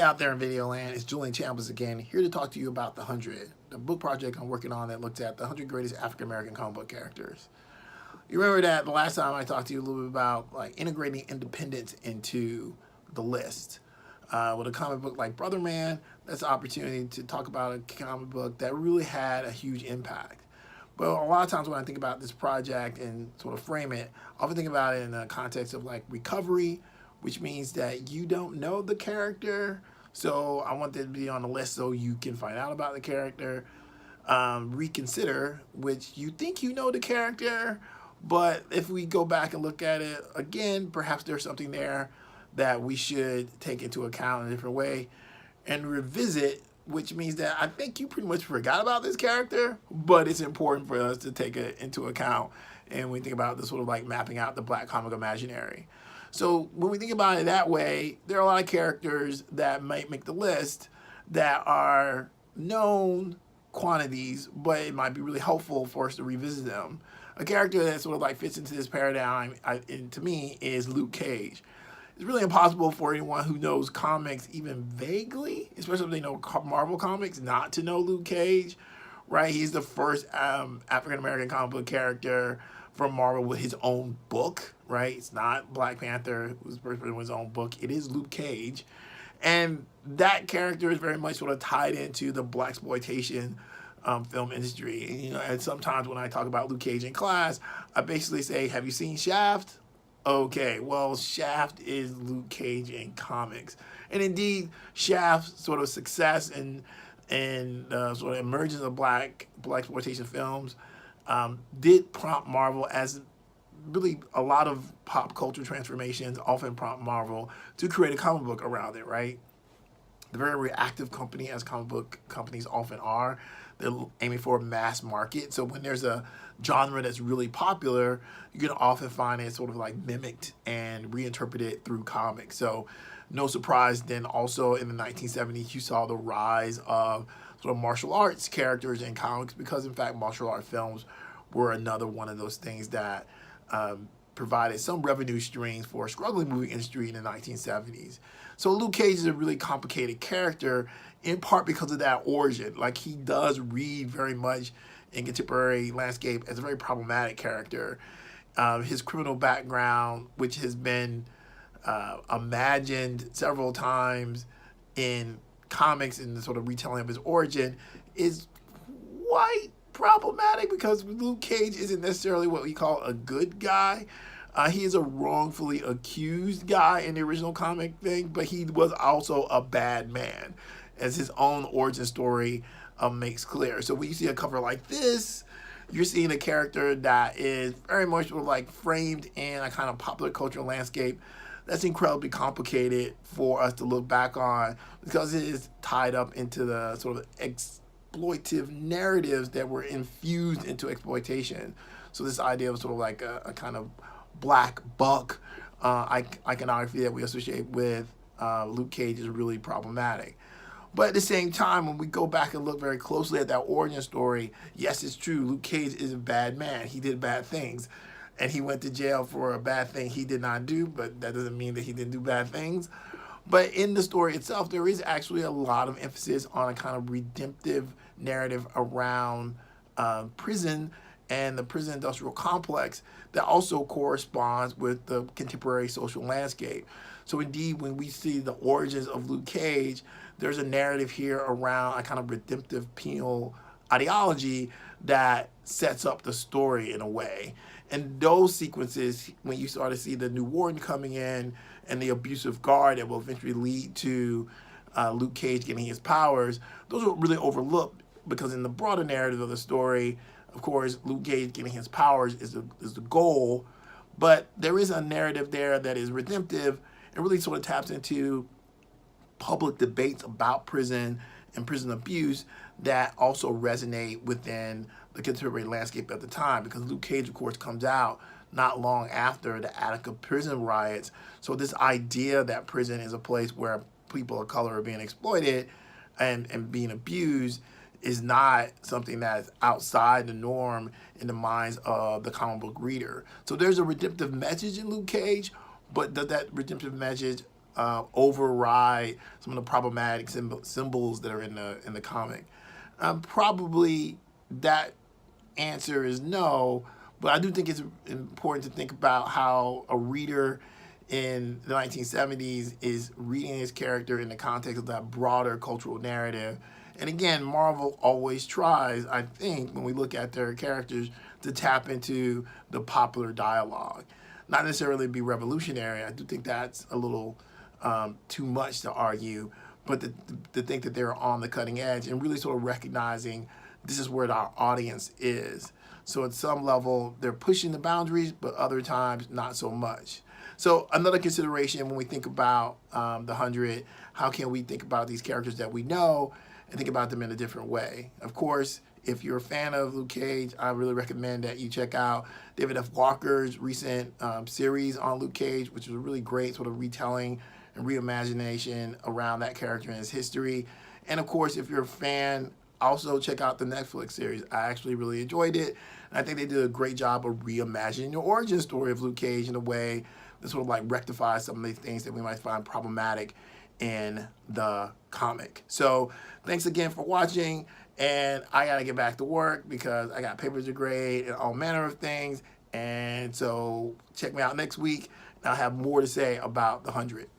out there in video land, it's Julian Chambers again, here to talk to you about The 100, the book project I'm working on that looks at the 100 greatest African American comic book characters. You remember that the last time I talked to you a little bit about like integrating independence into the list. With a comic book like Brother Man, that's an opportunity to talk about a comic book that really had a huge impact. But a lot of times when I think about this project and sort of frame it, I often think about it in the context of like recovery, which means that you don't know the character. So I want that to be on the list so you can find out about the character. Reconsider, which you think you know the character, but if we go back and look at it again, perhaps there's something there that we should take into account in a different way. And revisit, which means that I think you pretty much forgot about this character, but it's important for us to take it into account. And we think about this sort of like mapping out the Black comic imaginary. So when we think about it that way, there are a lot of characters that might make the list that are known quantities, but it might be really helpful for us to revisit them. A character that sort of like fits into this paradigm, to me, is Luke Cage. It's really impossible for anyone who knows comics even vaguely, especially if they know Marvel comics, not to know Luke Cage, right? He's the first African-American comic book character from Marvel with his own book, right? It's not Black Panther, who's the first person with his own book. It is Luke Cage. And that character is very much sort of tied into the blaxploitation film industry. And, you know, and sometimes when I talk about Luke Cage in class, I basically say, have you seen Shaft? Okay, well, Shaft is Luke Cage in comics. And indeed, Shaft's sort of success and sort of emergence of blaxploitation films did prompt Marvel, as really a lot of pop culture transformations often prompt Marvel to create a comic book around it, right? The very reactive company, as comic book companies often are. They're aiming for a mass market. So when there's a genre that's really popular, you can often find it sort of like mimicked and reinterpreted through comics. So no surprise then also in the 1970s, you saw the rise of sort of martial arts characters in comics, because in fact martial art films were another one of those things that provided some revenue streams for a struggling movie industry in the 1970s. So Luke Cage is a really complicated character, in part because of that origin. Like, he does read very much in contemporary landscape as a very problematic character. His criminal background, which has been imagined several times in comics and the sort of retelling of his origin, is quite problematic, because Luke Cage isn't necessarily what we call a good guy. He is a wrongfully accused guy in the original comic thing, but he was also a bad man, as his own origin story makes clear. So when you see a cover like this, you're seeing a character that is very much sort of like framed in a kind of popular cultural landscape that's incredibly complicated for us to look back on, because it is tied up into the sort of exploitive narratives that were infused into exploitation. So this idea of sort of like a kind of black buck iconography that we associate with Luke Cage is really problematic. But at the same time, when we go back and look very closely at that origin story, yes, it's true, Luke Cage is a bad man. He did bad things. And he went to jail for a bad thing he did not do, but that doesn't mean that he didn't do bad things. But in the story itself, there is actually a lot of emphasis on a kind of redemptive narrative around prison and the prison industrial complex that also corresponds with the contemporary social landscape. So indeed, when we see the origins of Luke Cage, there's a narrative here around a kind of redemptive penal ideology that sets up the story in a way. And those sequences, when you start to see the new warden coming in and the abusive guard that will eventually lead to Luke Cage getting his powers, those are really overlooked, because in the broader narrative of the story, of course, Luke Cage getting his powers is the goal, but there is a narrative there that is redemptive and really sort of taps into public debates about prison and prison abuse that also resonate within the contemporary landscape at the time, because Luke Cage, of course, comes out not long after the Attica prison riots. So this idea that prison is a place where people of color are being exploited and being abused is not something that's outside the norm in the minds of the comic book reader. So there's a redemptive message in Luke Cage, but does that redemptive message override some of the problematic symbols that are in the comic? Probably that answer is no, but I do think it's important to think about how a reader in the 1970s is reading his character in the context of that broader cultural narrative. And again, Marvel always tries, I think, when we look at their characters, to tap into the popular dialogue. Not necessarily be revolutionary. I do think that's a little too much to argue, but to think that they're on the cutting edge and really sort of recognizing this is where our audience is. So at some level, they're pushing the boundaries, but other times not so much. So another consideration when we think about the 100, how can we think about these characters that we know and think about them in a different way? Of course, if you're a fan of Luke Cage, I really recommend that you check out David F. Walker's recent series on Luke Cage, which was a really great sort of retelling and reimagination around that character and his history. And of course, if you're a fan, also check out the Netflix series. I actually really enjoyed it. And I think they did a great job of reimagining the origin story of Luke Cage in a way that sort of like rectifies some of the things that we might find problematic in the comic. So thanks again for watching. And I got to get back to work because I got papers to grade and all manner of things. And so check me out next week. And I'll have more to say about the 100.